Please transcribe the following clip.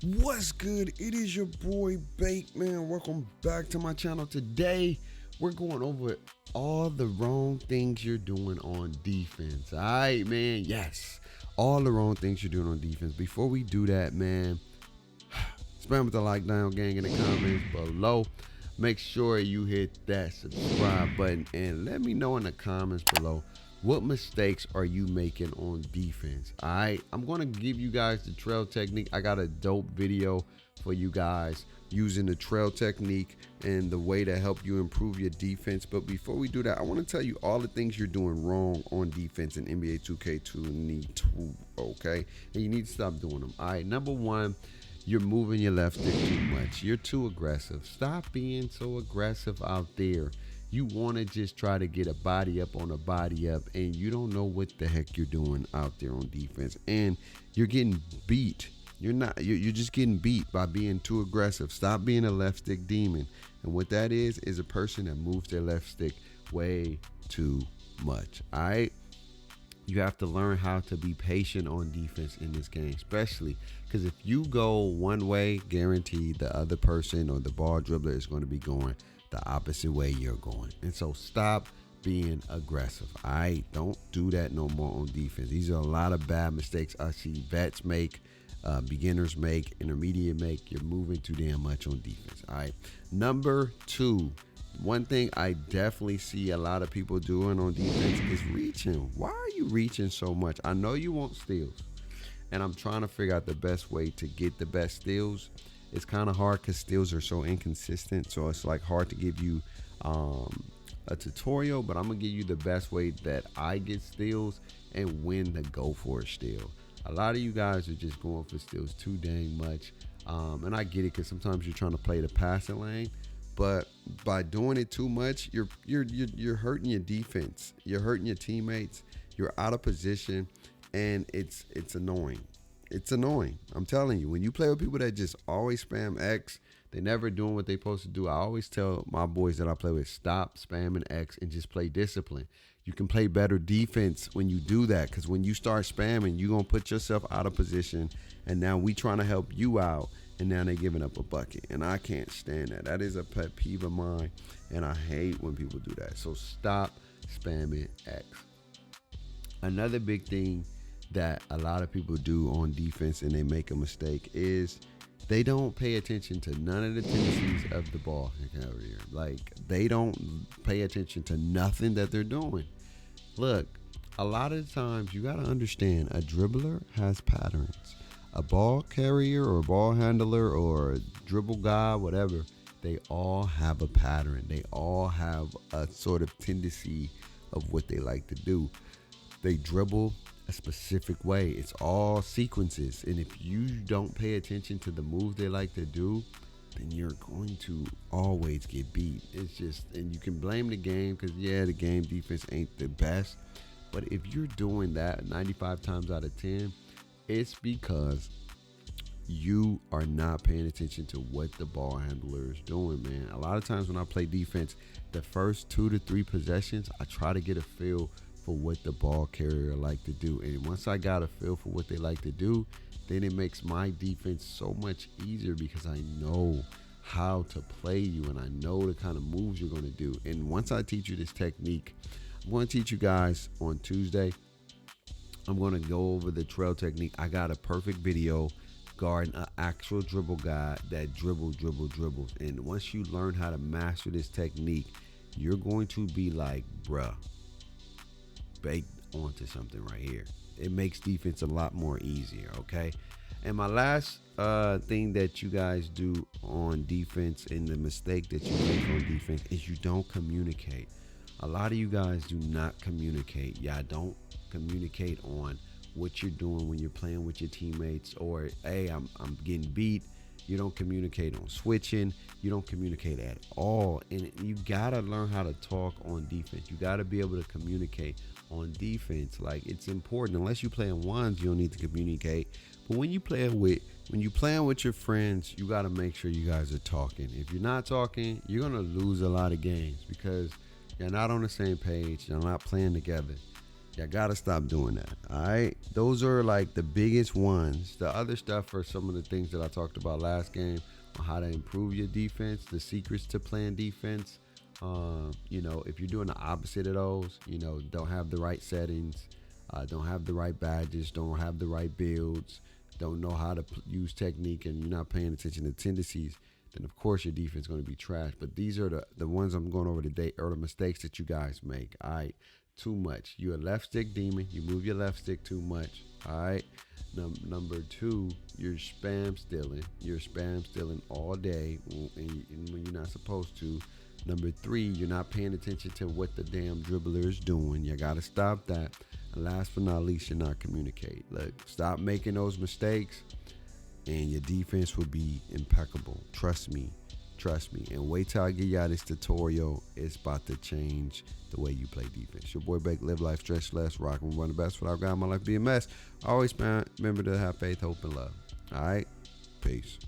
What's good? It is your boy Bake Man. Welcome back to my channel. Today we're going over all the wrong things you're doing on defense. All right, man. Yes, all the wrong things you're doing on defense. Before we do that, man, spam with the like down gang in the comments below. Make sure you hit that subscribe button and let me know in the comments below what mistakes are you making on defense. All right, I'm going to give you guys the trail technique. I got a dope video for you guys using the trail technique and the way to help you improve your defense. But before we do that, I want to tell you all the things you're doing wrong on defense in NBA 2K22, okay? And you need to stop doing them. All right, number one, you're moving your left stick too much. You're too aggressive. Stop being so aggressive out there. You want to just try to get a body up on a body up, and you don't know what the heck you're doing out there on defense, and you're getting beat. You're just getting beat by being too aggressive. Stop being a left stick demon. And what that is a person that moves their left stick way too much. All right, you have to learn how to be patient on defense in this game, especially because if you go one way, guaranteed the other person or the ball dribbler is going to be going the opposite way you're going. And so stop being aggressive. All right, don't do that no more on defense. These are a lot of bad mistakes I see vets make, beginners make, intermediate make. You're moving too damn much on defense. All right, number two, one thing I definitely see a lot of people doing on defense is reaching. Why are you reaching so much? I know you want steals, and I'm trying to figure out the best way to get the best steals. It's kind of hard because steals are so inconsistent, so it's like hard to give you a tutorial, but I'm gonna give you the best way that I get steals and when to go for a steal. A lot of you guys are just going for steals too dang much, and I get it because sometimes you're trying to play the passing lane, but by doing it too much, you're hurting your defense, you're hurting your teammates, you're out of position, and it's annoying. It's annoying. I'm telling you, when you play with people that just always spam X, they never doing what they supposed to do. I always tell my boys that I play with, stop spamming X and just play discipline. You can play better defense when you do that, because when you start spamming, you're going to put yourself out of position, and now we trying to help you out, and now they giving up a bucket, and I can't stand that. That is a pet peeve of mine, and I hate when people do that. So stop spamming X. Another big thing that a lot of people do on defense and they make a mistake is they don't pay attention to none of the tendencies of the ball carrier. Like, they don't pay attention to nothing that they're doing. Look, a lot of the times you got to understand a dribbler has patterns. A ball carrier or a ball handler or a dribble guy, whatever, they all have a pattern. They all have a sort of tendency of what they like to do. They dribble a specific way. It's all sequences, and if you don't pay attention to the move they like to do, then you're going to always get beat. It's just, and you can blame the game because the game defense ain't the best, but if you're doing that 95 times out of 10, it's because you are not paying attention to what the ball handler is doing, man. A lot of times when I play defense, the first 2 to 3 possessions, I try to get a feel for what the ball carrier like to do, and once I got a feel for what they like to do, then it makes my defense so much easier because I know how to play you and I know the kind of moves you're going to do. And once I teach you this technique, I'm going to teach you guys on Tuesday. I'm going to go over the trail technique. I got a perfect video guarding an actual dribble guy that dribbles, and once you learn how to master this technique, you're going to be like, bruh, baked onto something right here. It makes defense a lot more easier, okay? And my last thing that you guys do on defense, and the mistake that you make on defense, is you don't communicate. A lot of you guys do not communicate. Y'all don't communicate on what you're doing when you're playing with your teammates, or hey, I'm getting beat. You don't communicate on switching. You don't communicate at all. And you gotta learn how to talk on defense. You gotta be able to communicate on defense. Like, it's important. Unless you play in ones, you don't need to communicate. But when you playing with your friends, you gotta make sure you guys are talking. If you're not talking, you're gonna lose a lot of games because you're not on the same page. You're not playing together. You gotta stop doing that. All right, those are like the biggest ones. The other stuff are some of the things that I talked about last game on how to improve your defense, the secrets to playing defense. If you're doing the opposite of those, don't have the right settings, don't have the right badges, don't have the right builds, don't know how to use technique, and you're not paying attention to tendencies, then of course your defense is going to be trash. But these are the ones I'm going over today, are the mistakes that you guys make. All right, too much. You're a left stick demon. You move your left stick too much. All right. Number two, you're spam stealing. You're spam stealing all day and when you're not supposed to. Number three, you're not paying attention to what the damn dribbler is doing. You got to stop that. And last but not least, you're not communicating. Look, stop making those mistakes and your defense will be impeccable. Trust me. And wait till I get y'all this tutorial. It's about to change the way you play defense. Your boy Bake, live life, stretch less, rock and run the best without God, my life be a mess. Always remember to have faith, hope, and love. All right? Peace.